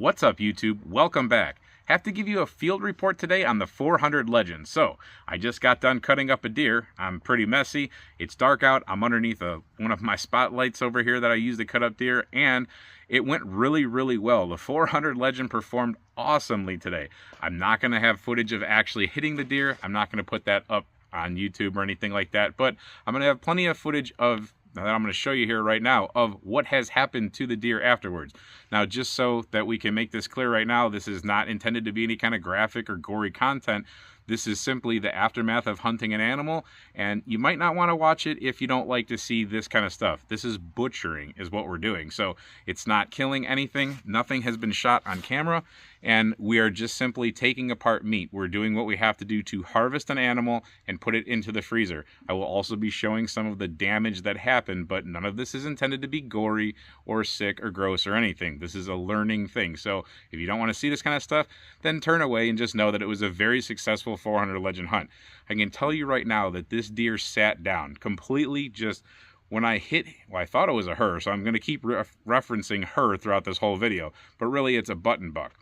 What's up, YouTube? Welcome back. Have to give you a field report today on the 400 Legend. So, I just got done cutting up a deer. I'm pretty messy. It's dark out. I'm underneath one of my spotlights over here that I use to cut up deer, and it went really, really well. The 400 Legend performed awesomely today. I'm not going to have footage of actually hitting the deer. I'm not going to put that up on YouTube or anything like that, but I'm going to have plenty of footage of that I'm going to show you here right now of what has happened to the deer afterwards. Now, just so that we can make this clear right now, this is not intended to be any kind of graphic or gory content. This is simply the aftermath of hunting an animal, and you might not want to watch it if you don't like to see this kind of stuff. This is butchering is what we're doing. So it's not killing anything. Nothing has been shot on camera, and we are just simply taking apart meat. We're doing what we have to do to harvest an animal and put it into the freezer. I will also be showing some of the damage that happened, but none of this is intended to be gory or sick or gross or anything. This is a learning thing. So if you don't want to see this kind of stuff, then turn away and just know that it was a very successful 400 Legend hunt. I can tell you right now that this deer sat down completely. Just when I hit, well, I thought it was a her, so I'm going to keep referencing her throughout this whole video, but really it's a button buck,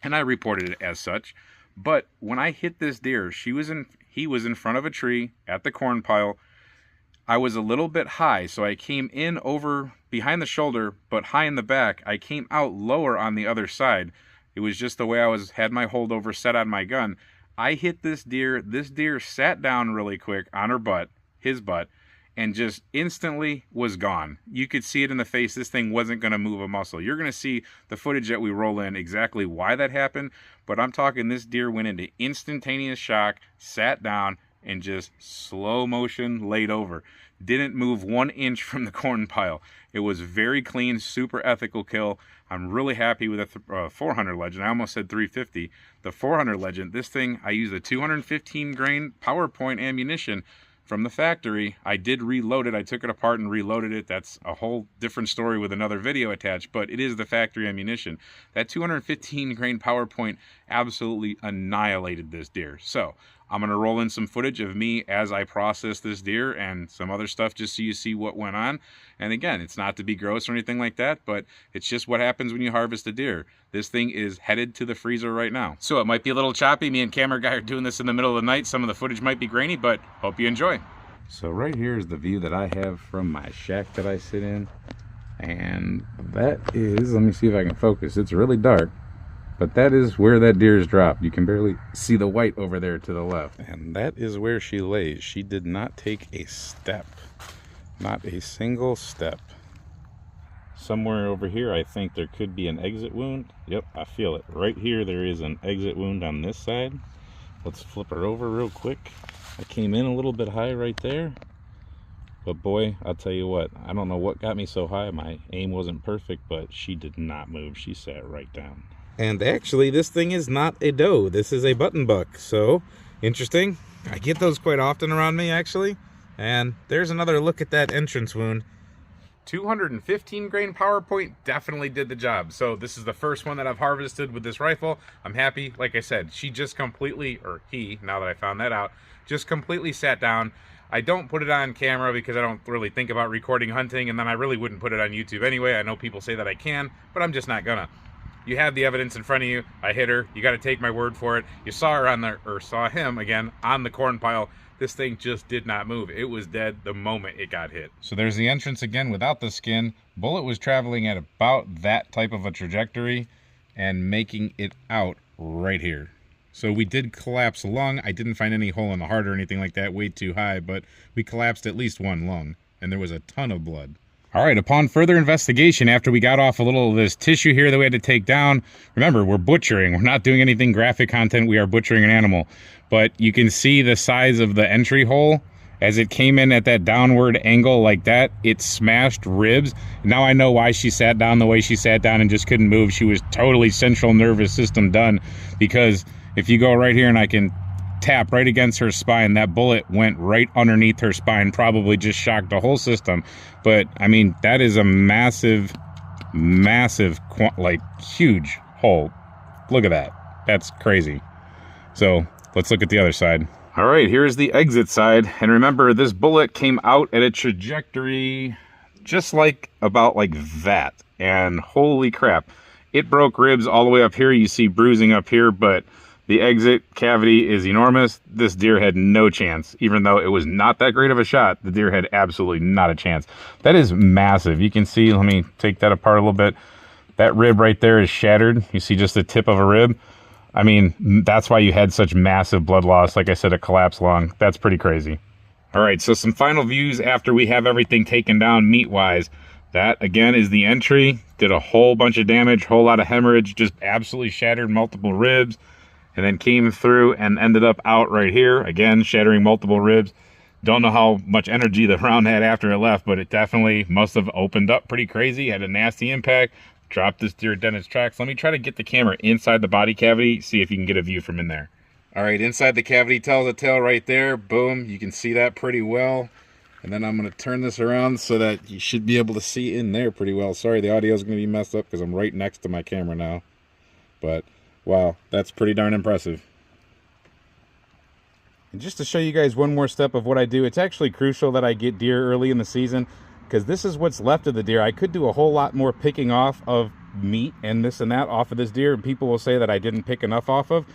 and I reported it as such. But when I hit this deer, he was in front of a tree at the corn pile. I was a little bit high, so I came in over behind the shoulder, but high in the back. I came out lower on the other side. It was just the way I had my holdover set on my gun. I hit this deer. This deer sat down really quick on her butt, his butt, and just instantly was gone. You could see it in the face. This thing wasn't going to move a muscle. You're going to see the footage that we roll in exactly why that happened, but I'm talking this deer went into instantaneous shock, sat down, and just slow motion laid over. Didn't move 1 inch from the corn pile. It was very clean, super ethical kill. I'm really happy with the 400 Legend. I almost said 350. The 400 Legend, this thing, I used a 215 grain PowerPoint ammunition from the factory. I did reload it. I took it apart and reloaded it. That's a whole different story with another video attached, but it is the factory ammunition. That 215 grain PowerPoint absolutely annihilated this deer. So I'm going to roll in some footage of me as I process this deer and some other stuff just so you see what went on. And again, it's not to be gross or anything like that, but it's just what happens when you harvest a deer. This thing is headed to the freezer right now. So it might be a little choppy. Me and camera guy are doing this in the middle of the night. Some of the footage might be grainy, but hope you enjoy. So right here is the view that I have from my shack that I sit in. And that is, let me see if I can focus. It's really dark, but that is where that deer is dropped. You can barely see the white over there to the left. And that is where she lays. She did not take a step. Not a single step. Somewhere over here, I think there could be an exit wound. Yep, I feel it. Right here, there is an exit wound on this side. Let's flip her over real quick. I came in a little bit high right there. But boy, I'll tell you what, I don't know what got me so high. My aim wasn't perfect, but she did not move. She sat right down. And actually, this thing is not a doe. This is a button buck. So, interesting. I get those quite often around me, actually. And there's another look at that entrance wound. 215 grain PowerPoint definitely did the job. So this is the first one that I've harvested with this rifle. I'm happy. Like I said, she just completely, or he, now that I found that out, just completely sat down. I don't put it on camera because I don't really think about recording hunting, and then I really wouldn't put it on YouTube anyway. I know people say that I can, but I'm just not gonna. You have the evidence in front of you. I hit her. You got to take my word for it. You saw her on the, or saw him again on the corn pile. This thing just did not move. It was dead the moment it got hit. So there's the entrance again without the skin. Bullet was traveling at about that type of a trajectory and making it out right here. So we did collapse a lung. I didn't find any hole in the heart or anything like that, way too high, but we collapsed at least one lung, and there was a ton of blood. All right, upon further investigation, after we got off a little of this tissue here that we had to take down, remember, we're butchering. We're not doing anything graphic content. We are butchering an animal. But you can see the size of the entry hole. As it came in at that downward angle like that, it smashed ribs. Now I know why she sat down the way she sat down and just couldn't move. She was totally central nervous system done, because if you go right here and I can tap right against her spine, that bullet went right underneath her spine, probably just shocked the whole system. But I mean, that is a massive, like huge hole. Look at that. That's crazy. So let's look at the other side. All right, here's the exit side. And remember, this bullet came out at a trajectory just like about like that. And holy crap, It broke ribs all the way up here. You see bruising up here, but the exit cavity is enormous. This deer had no chance. Even though it was not that great of a shot, the deer had absolutely not a chance. That is massive. You can see, let me take that apart a little bit. That rib right there is shattered. You see just the tip of a rib. I mean, that's why you had such massive blood loss. Like I said, a collapsed lung. That's pretty crazy. All right, so some final views after we have everything taken down meat-wise. That, again, is the entry. Did a whole bunch of damage, whole lot of hemorrhage, just absolutely shattered multiple ribs, and then came through and ended up out right here, again, shattering multiple ribs. Don't know how much energy the round had after it left, but it definitely must have opened up pretty crazy, had a nasty impact, dropped this deer dead in its tracks. Let me try to get the camera inside the body cavity, see if you can get a view from in there. All right, inside the cavity tells a tale right there. Boom, you can see that pretty well. And then I'm going to turn this around so that you should be able to see in there pretty well. Sorry, the audio is going to be messed up because I'm right next to my camera now. But, wow, that's pretty darn impressive. And just to show you guys one more step of what I do, it's actually crucial that I get deer early in the season because this is what's left of the deer. I could do a whole lot more picking off of meat and this and that off of this deer, and people will say that I didn't pick enough off of.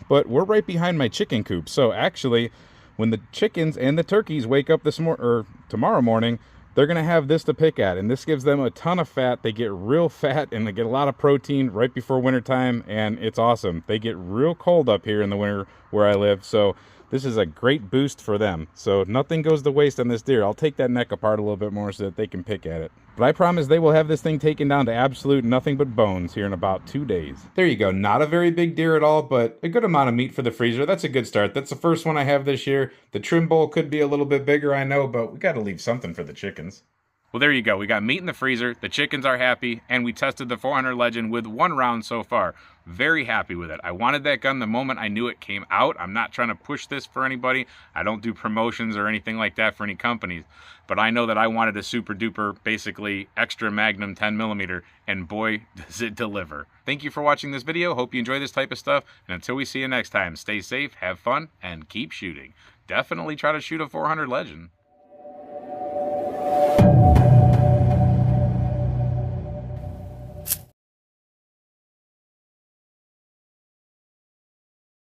But we're right behind my chicken coop, so actually, when the chickens and the turkeys wake up tomorrow morning, they're going to have this to pick at, and this gives them a ton of fat. They get real fat and they get a lot of protein right before wintertime, and it's awesome. They get real cold up here in the winter where I live, so this is a great boost for them. So nothing goes to waste on this deer. I'll take that neck apart a little bit more so that they can pick at it. But I promise they will have this thing taken down to absolute nothing but bones here in about 2 days. There you go. Not a very big deer at all, but a good amount of meat for the freezer. That's a good start. That's the first one I have this year. The trim bowl could be a little bit bigger, I know, but we got to leave something for the chickens. Well, there you go. We got meat in the freezer, the chickens are happy, and we tested the 400 Legend with 1 round so far. Very happy with it. I wanted that gun the moment I knew it came out. I'm not trying to push this for anybody. I don't do promotions or anything like that for any companies, but I know that I wanted a super duper, basically extra magnum 10mm, and boy, does it deliver. Thank you for watching this video. Hope you enjoy this type of stuff, and until we see you next time, stay safe, have fun, and keep shooting. Definitely try to shoot a 400 Legend.